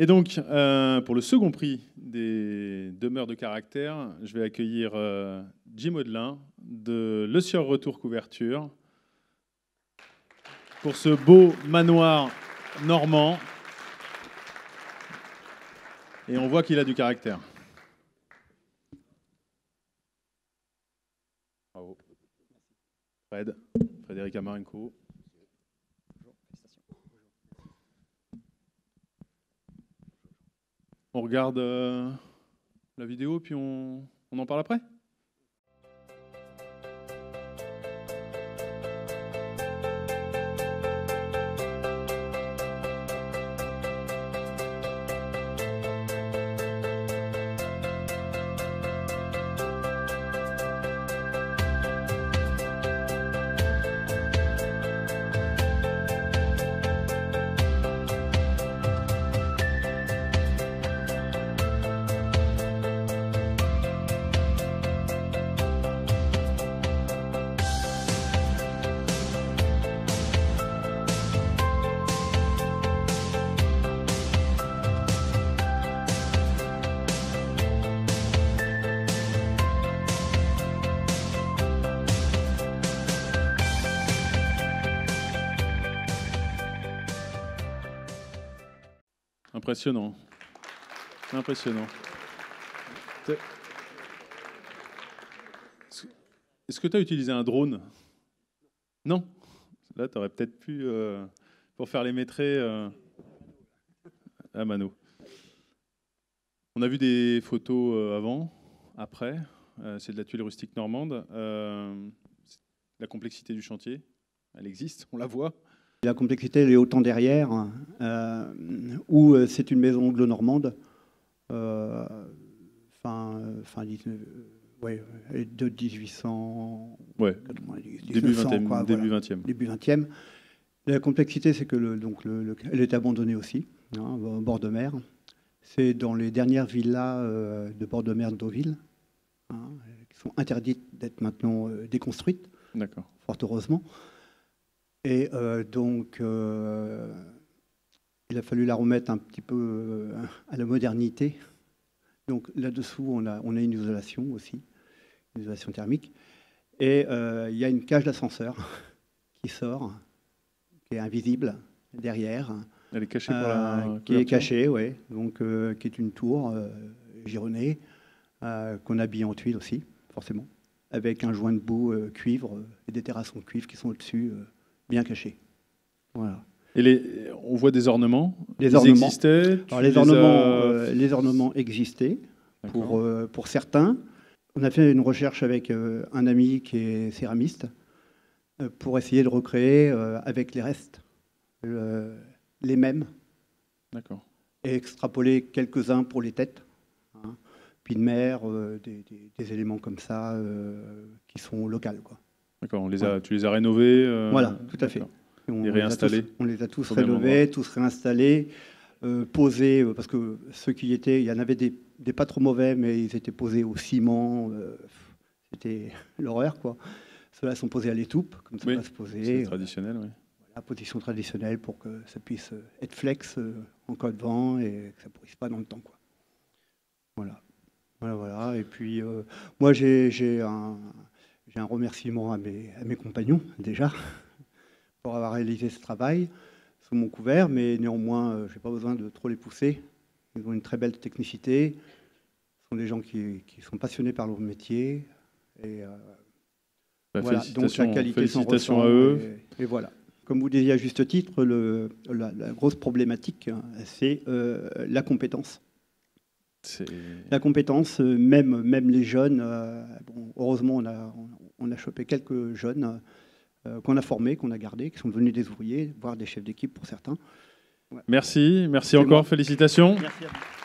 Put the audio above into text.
Et donc, pour le second prix des demeures de caractère, je vais accueillir Jim Audelin de Le Sieur Retour Couverture pour ce beau manoir normand. Et on voit qu'il a du caractère. Bravo. Frédéric Amarenco. On regarde la vidéo, puis on en parle après. Impressionnant. Impressionnant. Est-ce que tu as utilisé un drone? Non. Là, tu aurais peut-être pu, pour faire les métrés, à mano. On a vu des photos avant, après. C'est de la tuile rustique normande. La complexité du chantier, elle existe, on la voit. La complexité, elle est autant derrière, où c'est une maison anglo-normande, de 1800, ouais, début 20e. Début 20e. La complexité, c'est que elle est abandonnée aussi, au bord de mer. C'est dans les dernières villas de bord de mer de Deauville, qui sont interdites d'être maintenant déconstruites, fort heureusement. Et donc, il a fallu la remettre un petit peu à la modernité. Donc là-dessous, on a une isolation aussi, une isolation thermique. Et il y a une cage d'ascenseur qui sort, qui est invisible derrière. Elle est cachée pour la qui est cachée, oui. Donc, qui est une tour gironnée, qu'on habille en tuile aussi, forcément, avec un joint de boue cuivre et des terrassons de cuivre qui sont au-dessus. Bien caché. Voilà. Et on voit des ornements. Les ornements existaient. Alors, les ornements existaient pour certains. On a fait une recherche avec un ami qui est céramiste pour essayer de recréer avec les restes les mêmes. D'accord. Et extrapoler quelques-uns pour les têtes. Puis de mer, des éléments comme ça qui sont locaux, quoi. D'accord, tu les as rénovés Voilà, tout à fait. Et réinstallés. On les a tous rénovés, tous réinstallés, posés, parce que ceux qui y étaient, il y en avait des pas trop mauvais, mais ils étaient posés au ciment. C'était l'horreur, quoi. Ceux-là sont posés à l'étoupe, comme ça va se poser. C'est traditionnel, oui. La position traditionnelle pour que ça puisse être flex en cas de vent et que ça ne pourrisse pas dans le temps, quoi. Voilà. Et puis, moi, j'ai un remerciement à mes compagnons, déjà, pour avoir réalisé ce travail sous mon couvert, mais néanmoins, je n'ai pas besoin de trop les pousser. Ils ont une très belle technicité. Ce sont des gens qui sont passionnés par leur métier. Et voilà, donc la qualité s'en ressent. À eux. Et voilà. Comme vous disiez à juste titre, la grosse problématique, c'est la compétence. La compétence, même les jeunes, heureusement on a chopé quelques jeunes qu'on a formés, qu'on a gardés, qui sont devenus des ouvriers, voire des chefs d'équipe pour certains. Ouais. Merci encore, félicitations. Merci à vous.